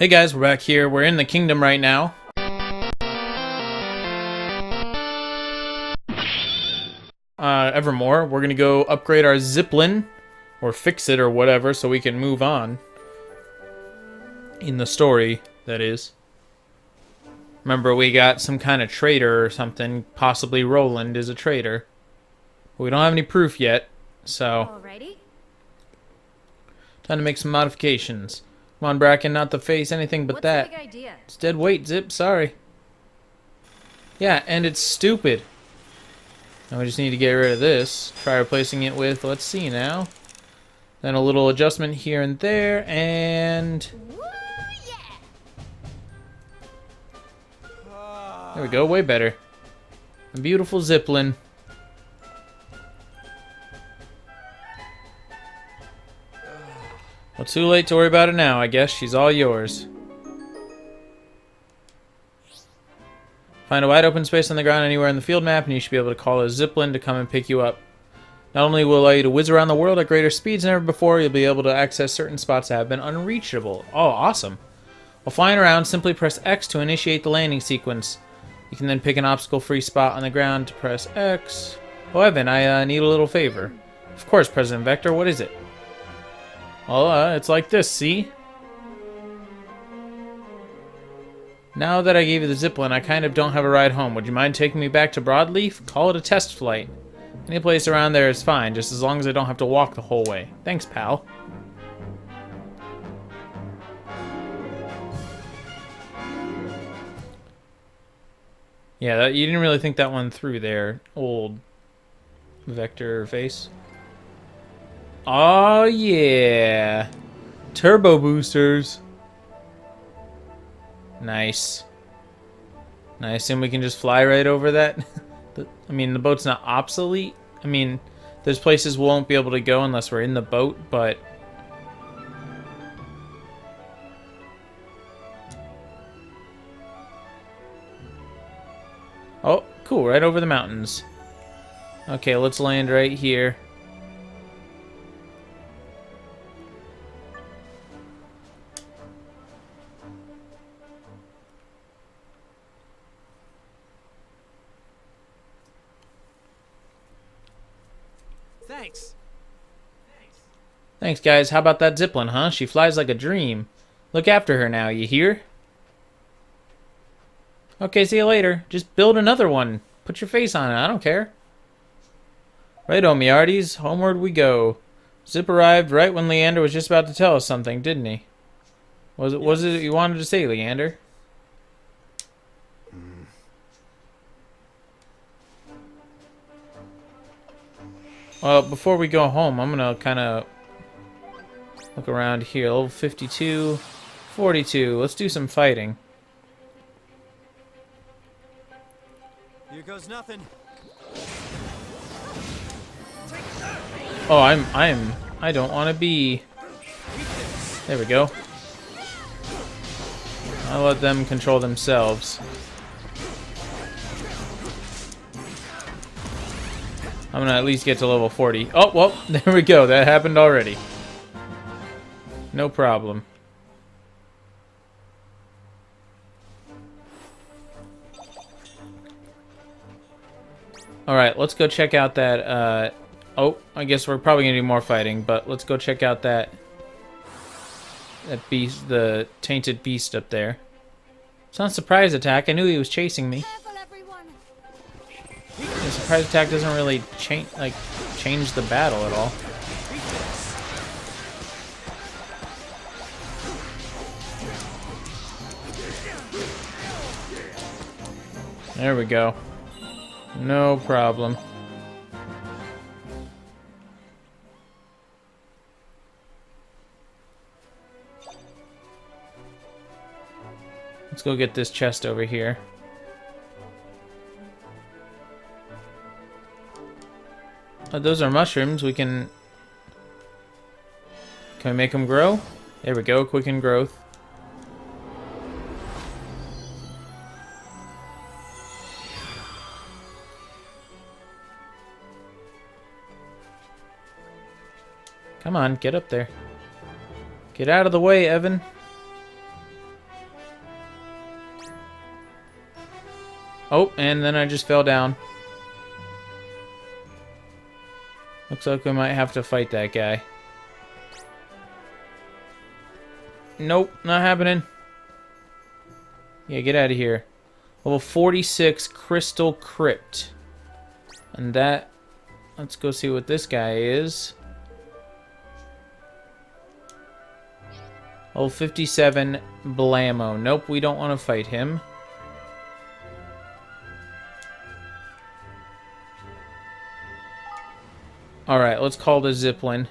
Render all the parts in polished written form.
Hey guys, we're back here. We're in the kingdom right now. Evermore, we're gonna go upgrade our Ziplin, or fix it, or whatever, so we can move on. In the story, that is. Remember, we got some kind of traitor or something. Possibly Roland is a traitor. But we don't have any proof yet, so... Alrighty. Time to make some modifications. Come on, Bracken, not the face, anything but that. What's the big idea? It's dead weight, Zip, sorry. Yeah, and it's stupid. Now we just need to get rid of this. Try replacing it with, let's see now. Then a little adjustment here and there, and... Woo, yeah. There we go, way better. A beautiful Ziplin. Well, too late to worry about it now, I guess. She's all yours. Find a wide open space on the ground anywhere in the field map, and you should be able to call a Ziplin to come and pick you up. Not only will it allow you to whiz around the world at greater speeds than ever before, you'll be able to access certain spots that have been unreachable. Oh, awesome. While flying around, simply press X to initiate the landing sequence. You can then pick an obstacle-free spot on the ground to press X. Oh, Evan, I need a little favor. Of course, President Vector, what is it? Well, it's like this, see? Now that I gave you the Ziplin, I kind of don't have a ride home. Would you mind taking me back to Broadleaf? Call it a test flight. Any place around there is fine, just as long as I don't have to walk the whole way. Thanks, pal. Yeah, you didn't really think that one through there, old Vector face. Oh yeah, turbo boosters. Nice. Nice, and we can just fly right over that. I mean, the boat's not obsolete. I mean, there's places we won't be able to go unless we're in the boat, but... Oh, cool, right over the mountains. Okay, let's land right here. Thanks. Thanks, guys. How about that Ziplin, huh? She flies like a dream. Look after her now, you hear? Okay, see you later. Just build another one. Put your face on it. I don't care. Righto, Mearties. Homeward we go. Zip arrived right when Leander was just about to tell us something, didn't he? Was it you wanted to say, Leander? Well, before we go home, I'm gonna kind of look around here. Level 52, 42. Let's do some fighting. Here goes nothing. Oh, I don't want to be. There we go. I'll let them control themselves. I'm gonna at least get to level 40. Oh, well, there we go. That happened already. No problem. Alright, let's go check out that, oh, I guess we're probably gonna do more fighting, but let's go check out that beast, the tainted beast up there. It's not a surprise attack. I knew he was chasing me. The surprise attack doesn't really change the battle at all. There we go. No problem. Let's go get this chest over here. Oh, those are mushrooms. We can we make them grow? There we go. Quicken growth. Come on, get up there. Get out of the way, Evan. Oh, and then I just fell down. Looks like we might have to fight that guy. Nope, not happening. Yeah, get out of here. Level 46 Crystal Crypt. And that... Let's go see what this guy is. Level 57 Blammo. Nope, we don't want to fight him. Alright, let's call the Zipline.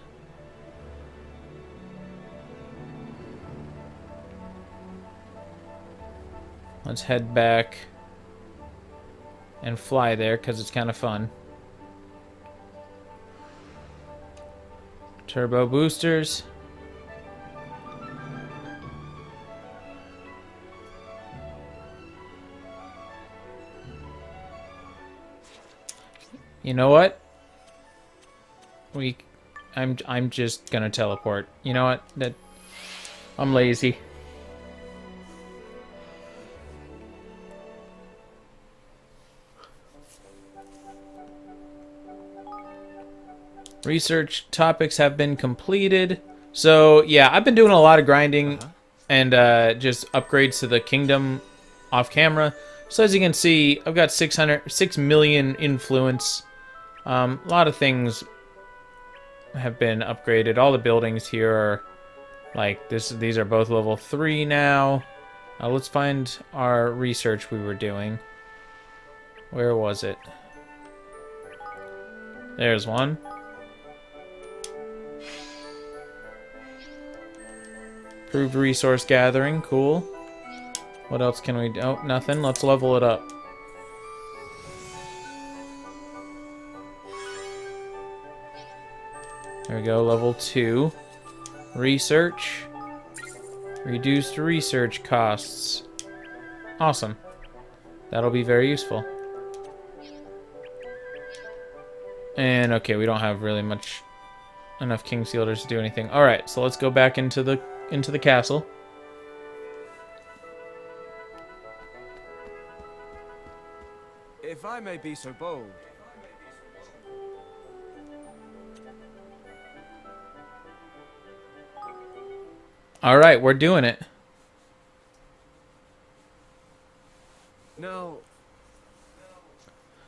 Let's head back and fly there because it's kind of fun. Turbo boosters. You know what? I'm just gonna teleport. You know what? I'm lazy. Research topics have been completed. So yeah, I've been doing a lot of grinding and just upgrades to the kingdom off camera. So as you can see, I've got 6 million influence. A lot of things have been upgraded. All the buildings here are like this. These are both level 3 now. Let's find our research we were doing. Where was it? There's one. Improved resource gathering, cool. What else can we do? Oh, nothing. Let's level it up. There we go, level 2. Research. Reduced research costs. Awesome. That'll be very useful. And okay, we don't have really enough King Sealers to do anything. Alright, so let's go back into the castle. If I may be so bold. Alright, we're doing it. No.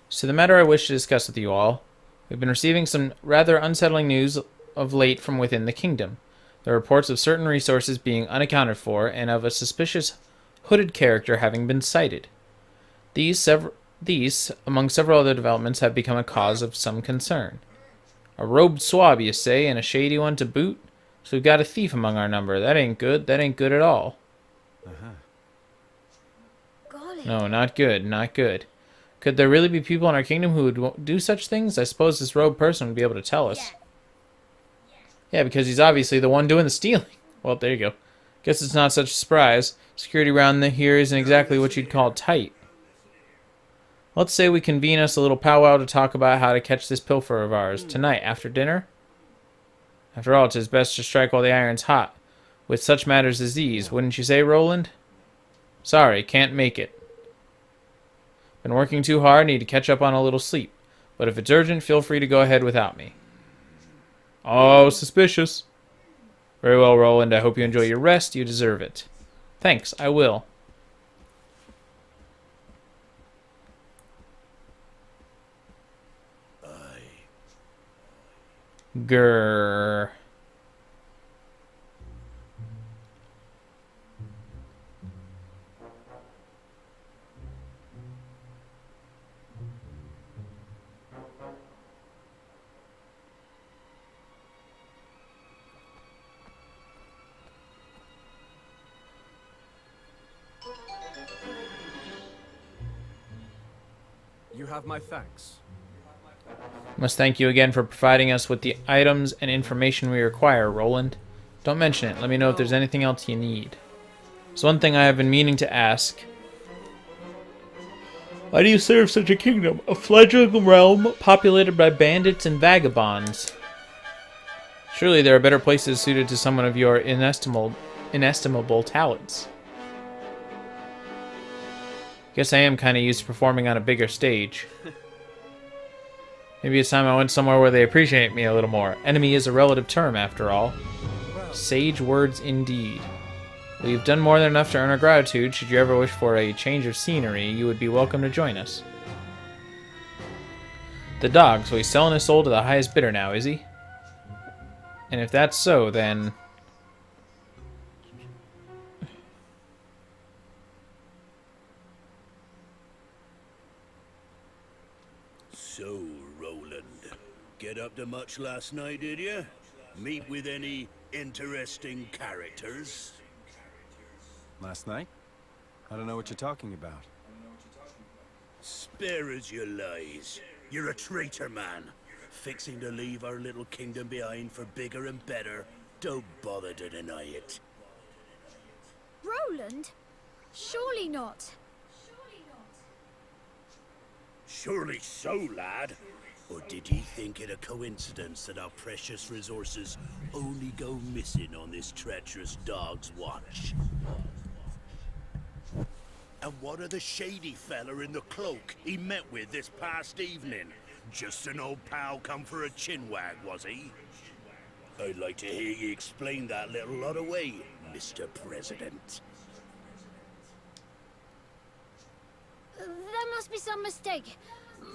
So the matter I wish to discuss with you all. We've been receiving some rather unsettling news of late from within the kingdom. There are reports of certain resources being unaccounted for and of a suspicious hooded character having been sighted. These, among several other developments, have become a cause of some concern. A robed swab, you say, and a shady one to boot? So we've got a thief among our number. That ain't good. That ain't good at all. No, not good. Not good. Could there really be people in our kingdom who would do such things? I suppose this robed person would be able to tell us. Yeah, because he's obviously the one doing the stealing. Well, there you go. Guess it's not such a surprise. Security around here isn't exactly what you'd call tight. Let's say we convene us a little powwow to talk about how to catch this pilfer of ours. Tonight, after dinner? After all, 'tis best to strike while the iron's hot. With such matters as these, wouldn't you say, Roland? Sorry, can't make it. Been working too hard, need to catch up on a little sleep. But if it's urgent, feel free to go ahead without me. Oh, suspicious. Very well, Roland. I hope you enjoy your rest. You deserve it. Thanks, I will. Grrr. You have my thanks. Must thank you again for providing us with the items and information we require, Roland. Don't mention it. Let me know if there's anything else you need. There's one thing I have been meaning to ask. Why do you serve such a kingdom? A fledgling realm populated by bandits and vagabonds. Surely there are better places suited to someone of your inestimable talents. Guess I am kind of used to performing on a bigger stage. Maybe it's time I went somewhere where they appreciate me a little more. Enemy is a relative term, after all. Sage words indeed. Well, you've done more than enough to earn our gratitude. Should you ever wish for a change of scenery, you would be welcome to join us. The dog, so he's selling his soul to the highest bidder now, is he? And if that's so, then... So, Roland, get up to much last night, did you? Meet with any interesting characters? Last night? I don't know what you're talking about. Spare us your lies. You're a traitor, man. Fixing to leave our little kingdom behind for bigger and better. Don't bother to deny it. Roland? Surely not. Surely so, lad. Or did ye think it a coincidence that our precious resources only go missing on this treacherous dog's watch? And what of the shady fella in the cloak he met with this past evening? Just an old pal come for a chinwag, was he? I'd like to hear ye explain that little lot away, Mr. President. There must be some mistake.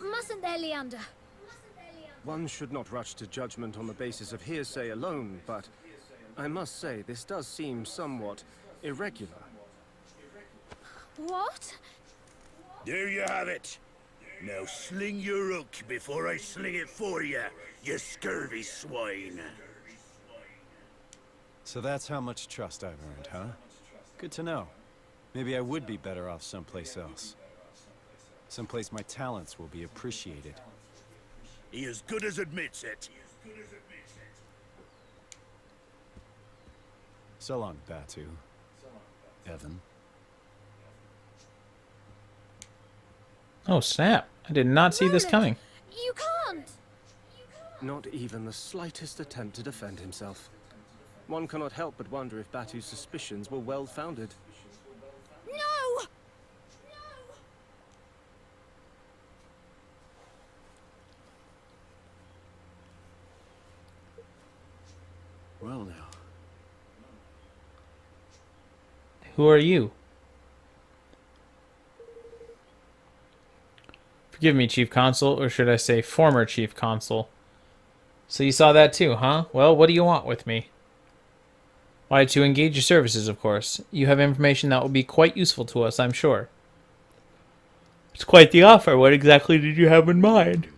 Mustn't there, Leander? One should not rush to judgment on the basis of hearsay alone, but I must say this does seem somewhat irregular. What? There you have it. Now sling your hook before I sling it for you, you scurvy swine. So that's how much trust I've earned, huh? Good to know. Maybe I would be better off someplace else. Someplace my talents will be appreciated. He as good as admits it. So long, Batu. Evan. Oh, snap. I did not see this Roland, coming. You can't! Not even the slightest attempt to defend himself. One cannot help but wonder if Batu's suspicions were well-founded. No! Well now. Who are you? Forgive me, Chief Consul, or should I say former Chief Consul. So you saw that too, huh? Well, what do you want with me? Why, to engage your services, of course. You have information that will be quite useful to us, I'm sure. It's quite the offer. What exactly did you have in mind?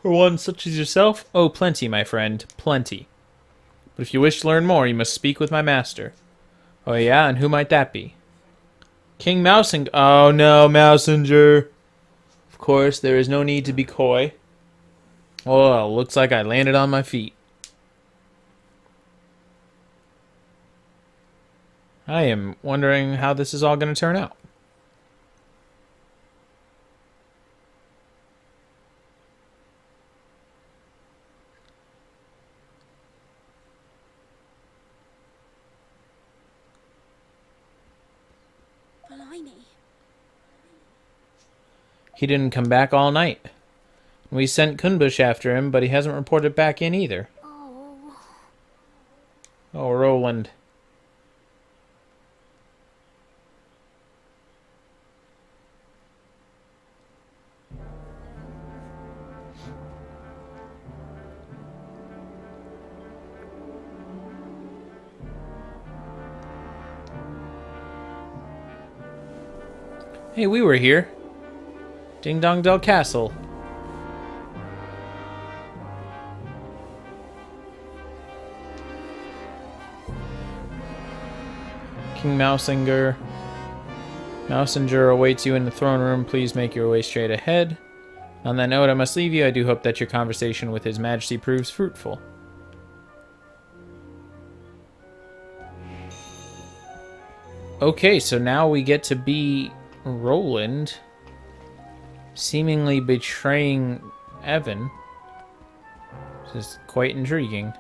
For one such as yourself? Oh, plenty, my friend. Plenty. But if you wish to learn more, you must speak with my master. Oh yeah, and who might that be? King Mousing... Oh no, Mousinger. Of course, there is no need to be coy. Oh, looks like I landed on my feet. I am wondering how this is all going to turn out. Blimey. He didn't come back all night. We sent Kunbush after him, but he hasn't reported back in either. Oh. Oh, Roland. Hey, we were here. Ding Dong Del Castle. King Mousinger. Mousinger awaits you in the throne room. Please make your way straight ahead. On that note, I must leave you. I do hope that your conversation with His Majesty proves fruitful. Okay, so now we get to be Roland, seemingly betraying Evan. This is quite intriguing.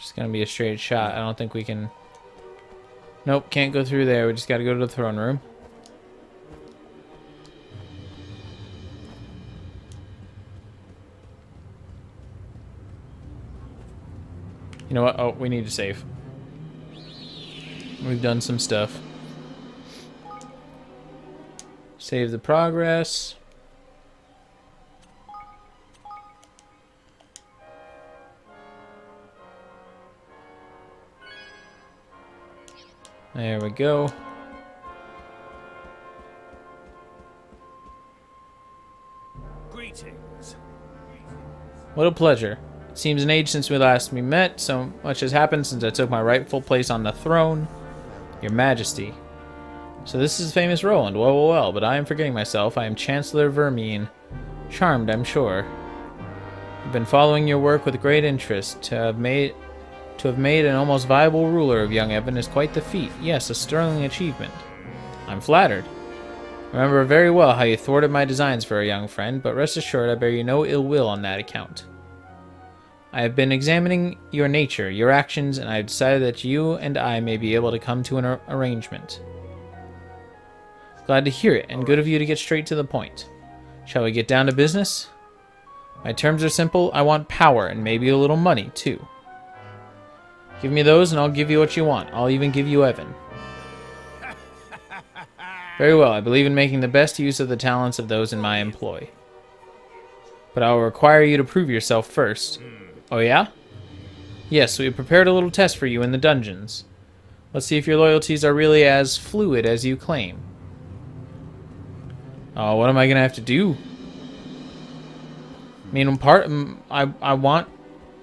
Just gonna be a straight shot. I don't think we can... Nope, can't go through there. We just gotta go to the throne room. You know what? Oh, we need to save. We've done some stuff. Save the progress. There we go. Greetings. What a pleasure. It seems an age since we last met. So much has happened since I took my rightful place on the throne. Your Majesty. So this is famous Roland. Well, but I am forgetting myself. I am Chancellor Vermine. Charmed, I'm sure. I've been following your work with great interest. To have made an almost viable ruler of young Evan is quite the feat. Yes, a sterling achievement. I'm flattered. I remember very well how you thwarted my designs for a young friend, but rest assured I bear you no ill will on that account. I have been examining your nature, your actions, and I have decided that you and I may be able to come to an arrangement. Glad to hear it, and good of you to get straight to the point. Shall we get down to business? My terms are simple. I want power, and maybe a little money, too. Give me those, and I'll give you what you want. I'll even give you Evan. Very well, I believe in making the best use of the talents of those in my employ. But I will require you to prove yourself first. Oh yeah? Yes, we have prepared a little test for you in the dungeons. Let's see if your loyalties are really as fluid as you claim. Oh, what am I gonna have to do? I mean, I want...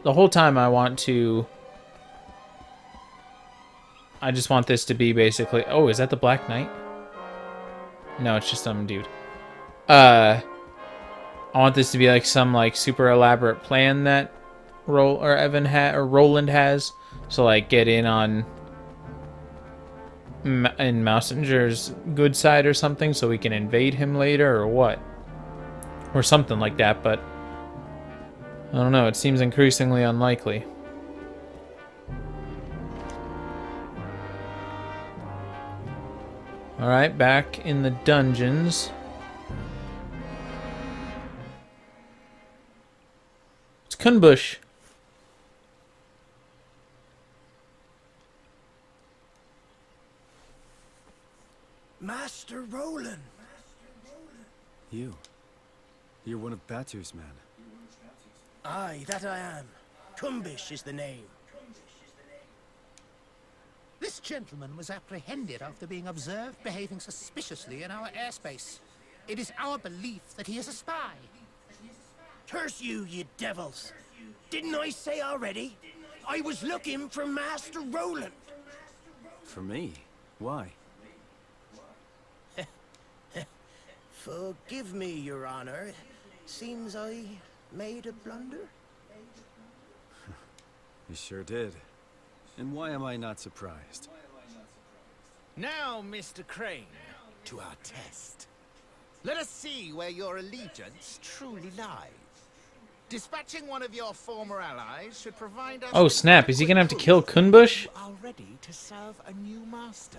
The whole time I want to... I just want this to be basically... Oh, is that the Black Knight? No, it's just some dude. I want this to be like some like super elaborate plan that Roland has. So like get in on in Mousinger's good side or something, so we can invade him later or what, or something like that. But I don't know. It seems increasingly unlikely. Alright, back in the dungeons. It's Kunbush. Master Roland. You're one of Batu's men. Aye, that I am. Kumbish is the name. This gentleman was apprehended after being observed behaving suspiciously in our airspace. It is our belief that he is a spy. Curse you, you devils. Didn't I say already? I was looking for Master Roland. For me? Why? Forgive me, Your Honor. Seems I made a blunder. You sure did. And why am I not surprised? Now, Mr. Crane, to our test. Let us see where your allegiance truly lies. Dispatching one of your former allies should provide us... Oh snap, is he gonna have to kill Kunbush? You are ready to serve a new master.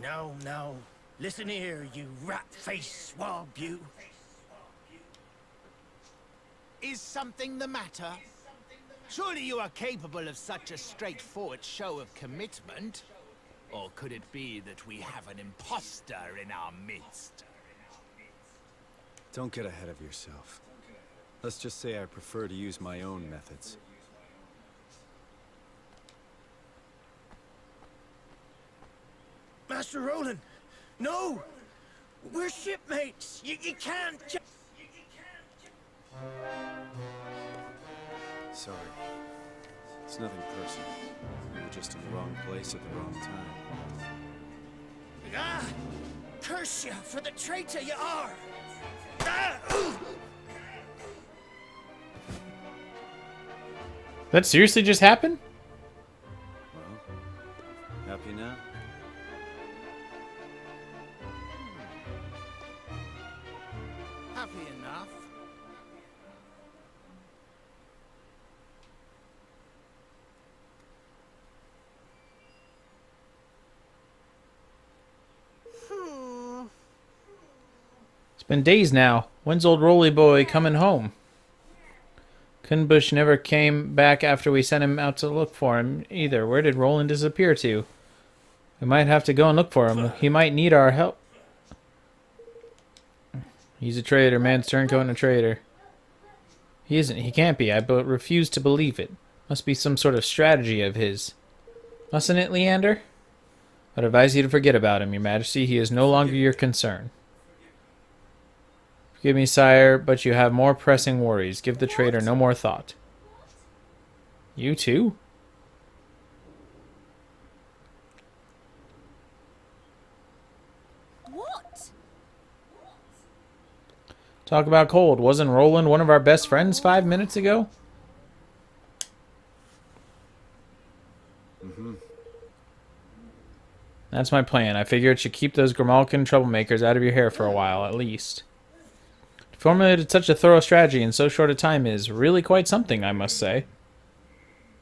No. Listen here, you rat-faced swab, you. Is something the matter? Surely you are capable of such a straightforward show of commitment? Or could it be that we have an imposter in our midst? Don't get ahead of yourself. Let's just say I prefer to use my own methods. Master Roland, no! We're shipmates. You can't... Sorry. It's nothing personal. You were just in the wrong place at the wrong time. Ah! Curse you for the traitor you are! Ah! That seriously just happened? Well, happy now? Happy enough. Been days now. When's old Roly Boy coming home? Kunbush never came back after we sent him out to look for him either. Where did Roland disappear to? We might have to go and look for him. He might need our help. He's a traitor. Man's turncoat and a traitor. He isn't. He can't be. I refuse to believe it. Must be some sort of strategy of his. Mustn't it, Leander? I'd advise you to forget about him, Your Majesty. He is no longer your concern. Forgive me, sire, but you have more pressing worries. Give the traitor no more thought. You too? What? Talk about cold. Wasn't Roland one of our best friends 5 minutes ago? That's my plan. I figure it should keep those Grimalkin troublemakers out of your hair for a while, at least. To formulate such a thorough strategy in so short a time is really quite something, I must say.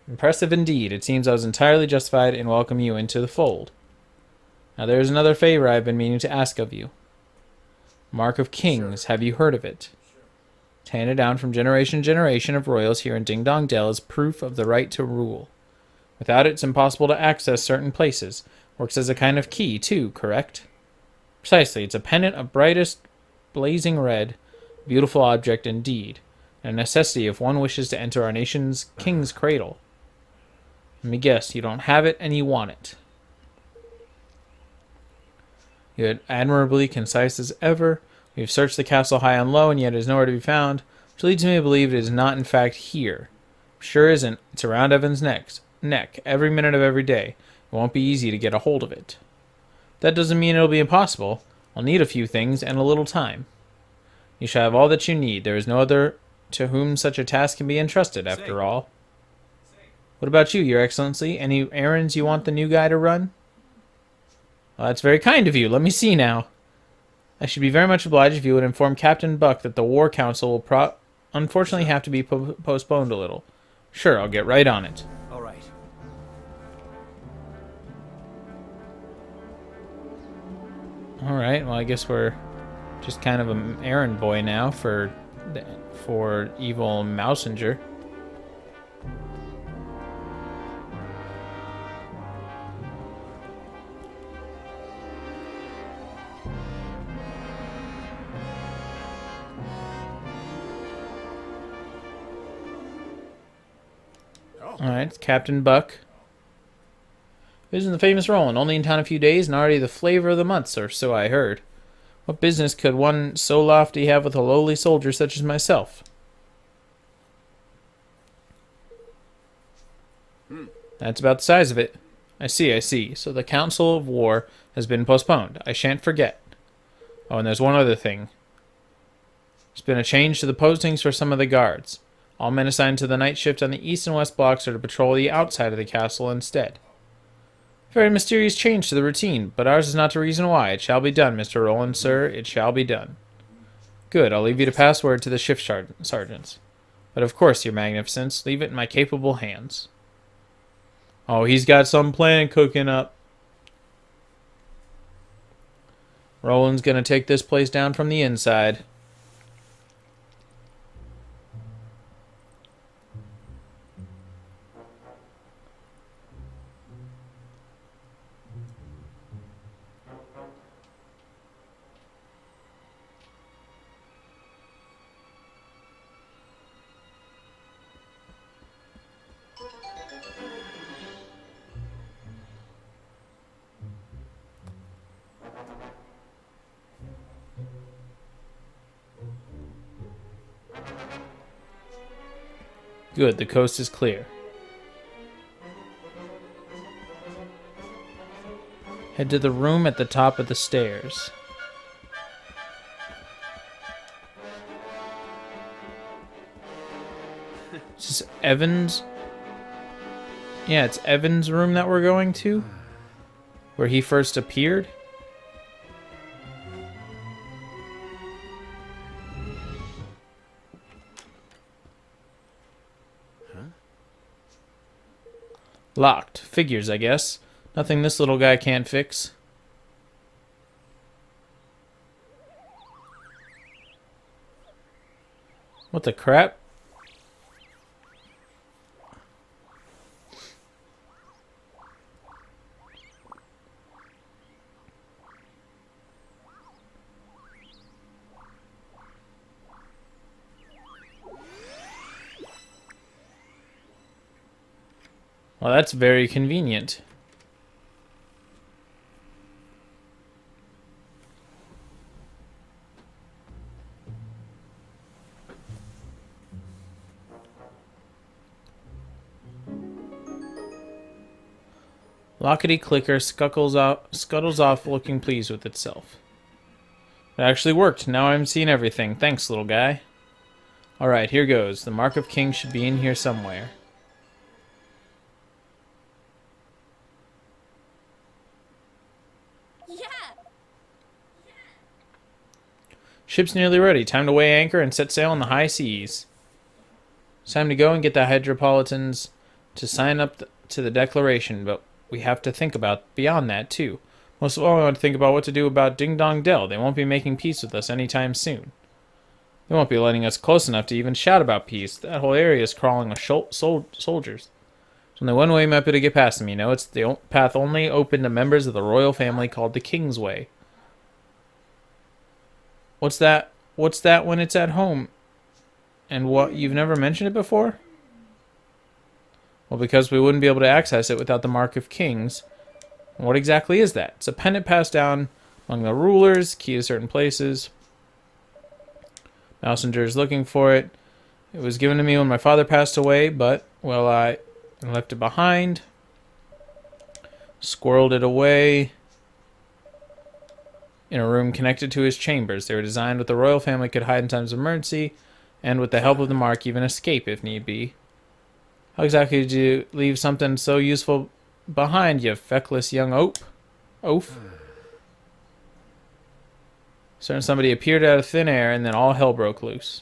Impressive indeed. It seems I was entirely justified in welcoming you into the fold. Now there is another favor I have been meaning to ask of you. Mark of Kings, have you heard of it? It's handed down from generation to generation of royals here in Ding Dong Dell as proof of the right to rule. Without it, it's impossible to access certain places. Works as a kind of key, too, correct? Precisely. It's a pendant of brightest, blazing red. Beautiful object indeed. And a necessity if one wishes to enter our nation's king's cradle. Let me guess, you don't have it and you want it. You're admirably concise as ever. We've searched the castle high and low, and yet it is nowhere to be found, which leads me to believe it is not in fact here. Sure isn't. It's around Evan's neck, every minute of every day. It won't be easy to get a hold of it. That doesn't mean it'll be impossible. I'll need a few things and a little time. You shall have all that you need. There is no other to whom such a task can be entrusted, after all. What about you, Your Excellency? Any errands you want the new guy to run? Well, that's very kind of you. Let me see now. I should be very much obliged if you would inform Captain Buck that the War Council will unfortunately have to be postponed a little. Sure, I'll get right on it. All right. Alright, well I guess we're just kind of an errand boy now for evil Mousinger. Alright, it's Captain Buck. Visiting the famous Roland, only in town a few days, and already the flavor of the month, or so I heard. What business could one so lofty have with a lowly soldier such as myself? That's about the size of it. I see. So the Council of War has been postponed. I shan't forget. Oh, and there's one other thing. There's been a change to the postings for some of the guards. All men assigned to the night shift on the east and west blocks are to patrol the outside of the castle instead. Very mysterious change to the routine, but ours is not the reason why. It shall be done, Mr. Roland, sir. It shall be done. Good. I'll leave you to pass word to the shift sergeants. But of course, Your Magnificence, leave it in my capable hands. Oh, he's got some plan cooking up. Roland's gonna take this place down from the inside. Good, the coast is clear. Head to the room at the top of the stairs. Is this Evan's? Yeah, it's Evan's room that we're going to. Where he first appeared. Locked. Figures, I guess. Nothing this little guy can't fix. What the crap? Well, that's very convenient. Lockety Clicker scuttles off looking pleased with itself. It actually worked. Now I'm seeing everything. Thanks, little guy. Alright, here goes. The Mark of King should be in here somewhere. Yeah. Ship's nearly ready. Time to weigh anchor and set sail on the high seas. It's time to go and get the Hydropolitans to sign up to the declaration, but we have to think about beyond that, too. Most of all, we want to think about what to do about Ding Dong Dell. They won't be making peace with us anytime soon. They won't be letting us close enough to even shout about peace. That whole area is crawling with soldiers. There's only one way method to get past them, you know. It's the path only open to members of the royal family called the King's Way. What's that? What's that when it's at home? And what? You've never mentioned it before? Well, because we wouldn't be able to access it without the Mark of Kings. What exactly is that? It's a pendant passed down among the rulers, key to certain places. Mousinger is looking for it. It was given to me when my father passed away, but, well, I left it behind. Squirreled it away in a room connected to his chambers. They were designed with the royal family could hide in times of emergency, and with the help of the Mark, even escape if need be. How exactly did you leave something so useful behind, you feckless young oaf? Certain somebody appeared out of thin air, and then all hell broke loose.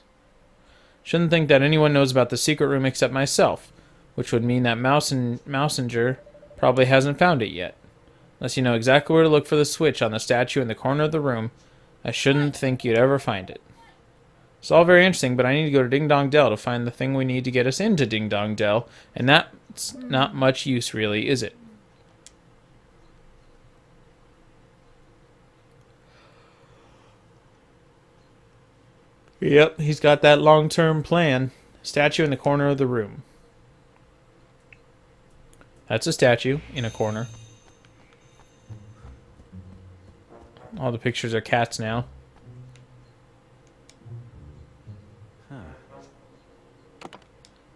Shouldn't think that anyone knows about the secret room except myself, which would mean that Mousinger probably hasn't found it yet. Unless you know exactly where to look for the switch on the statue in the corner of the room, I shouldn't think you'd ever find it. It's all very interesting, but I need to go to Ding Dong Dell to find the thing we need to get us into Ding Dong Dell, and that's not much use, really, is it? Yep, he's got that long-term plan. Statue in the corner of the room. That's a statue in a corner. All the pictures are cats now.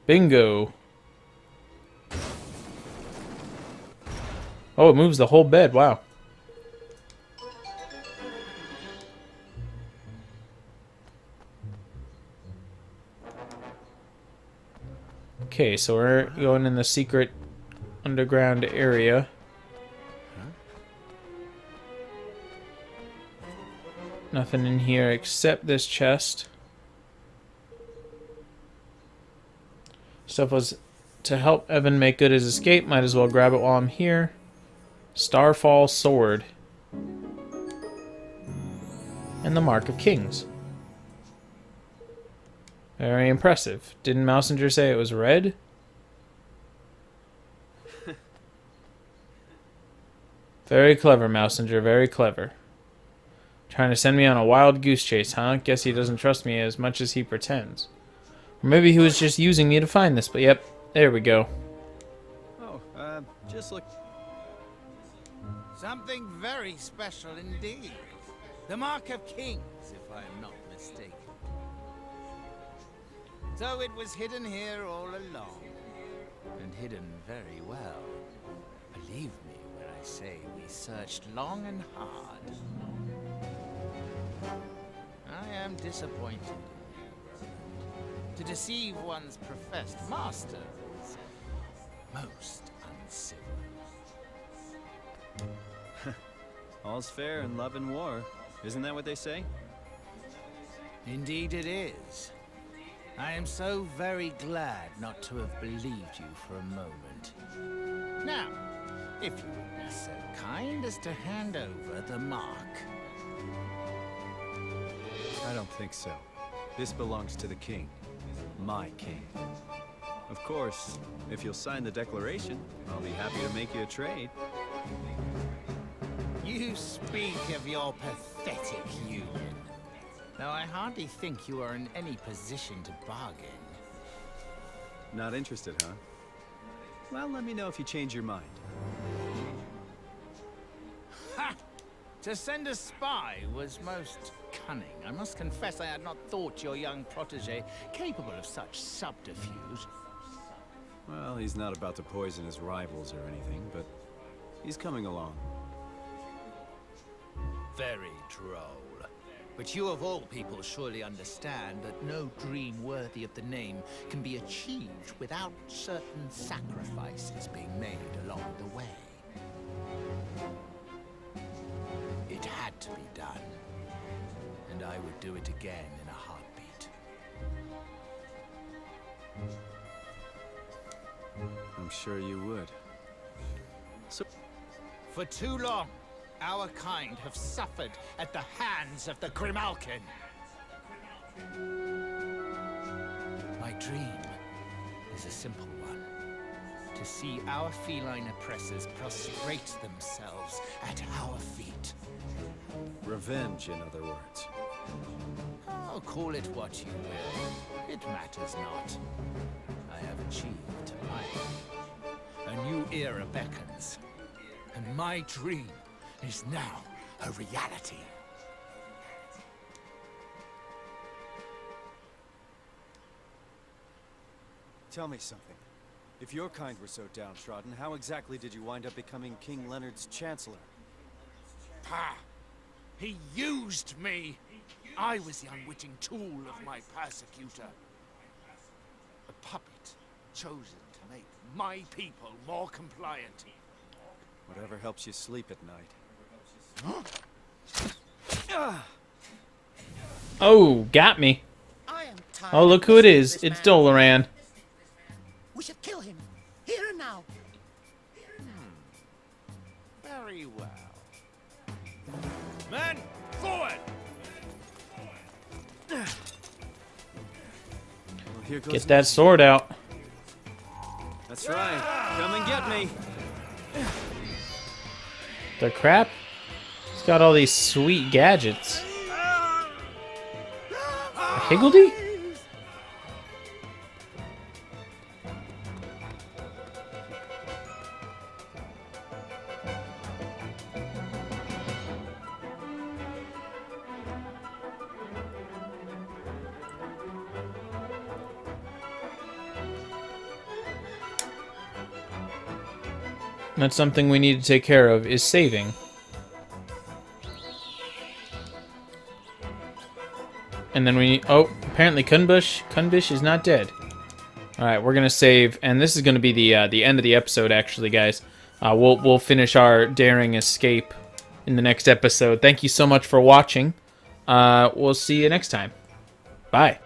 Bingo. Oh, it moves the whole bed. Wow. Okay, so we're going in the secret underground area. Nothing in here except this chest. Stuff was to help Evan make good his escape. Might as well grab it while I'm here. Starfall Sword. And the Mark of Kings. Very impressive. Didn't Mousinger say it was red? Very clever, Mousinger. Very clever. Trying to send me on a wild goose chase, huh? Guess he doesn't trust me as much as he pretends. Or maybe he was just using me to find this, but yep, there we go. Oh, just look. Something very special indeed. The Mark of Kings, if I am not mistaken. So it was hidden here all along. And hidden very well. Believe me when I say we searched long and hard. I am disappointed in you, Revenant. To deceive one's professed master is most uncivil. All's fair in love and war. Isn't that what they say? Indeed it is. I am so very glad not to have believed you for a moment. Now, if you would be so kind as to hand over the mark. I don't think so. This belongs to the king. My king. Of course, if you'll sign the declaration, I'll be happy to make you a trade. You speak of your pathetic union. Though I hardly think you are in any position to bargain. Not interested, huh? Well, let me know if you change your mind. Ha! To send a spy was most cunning. I must confess I had not thought your young protege capable of such subterfuge. Well, he's not about to poison his rivals or anything, but he's coming along. Very droll. But you of all people surely understand that no dream worthy of the name can be achieved without certain sacrifices being made along the way. It had to be done, and I would do it again in a heartbeat. I'm sure you would. For too long, our kind have suffered at the hands of the Grimalkin. My dream is a simple one. To see our feline oppressors prostrate themselves at our feet. Revenge, in other words. Oh, call it what you will. It matters not. I have achieved mine. A new era beckons. And my dream is now a reality. Tell me something. If your kind were so downtrodden, how exactly did you wind up becoming King Leonard's chancellor? Ha! He used me! I was the unwitting tool of my persecutor. A puppet chosen to make my people more compliant. Whatever helps you sleep at night. Oh, got me. I am tired Oh, look of who it listening to is. this It's man. Doloran. We should kill him. Here and now. Very well. Men, forward! Well, here goes Get that sword out. That's right. Come and get me. The crap? It's got all these sweet gadgets. A Higgledy? That's something we need to take care of, is saving. And then we... Oh, apparently Kunbish is not dead. Alright, we're gonna save, and this is gonna be the end of the episode, actually, guys. We'll finish our daring escape in the next episode. Thank you so much for watching. We'll see you next time. Bye.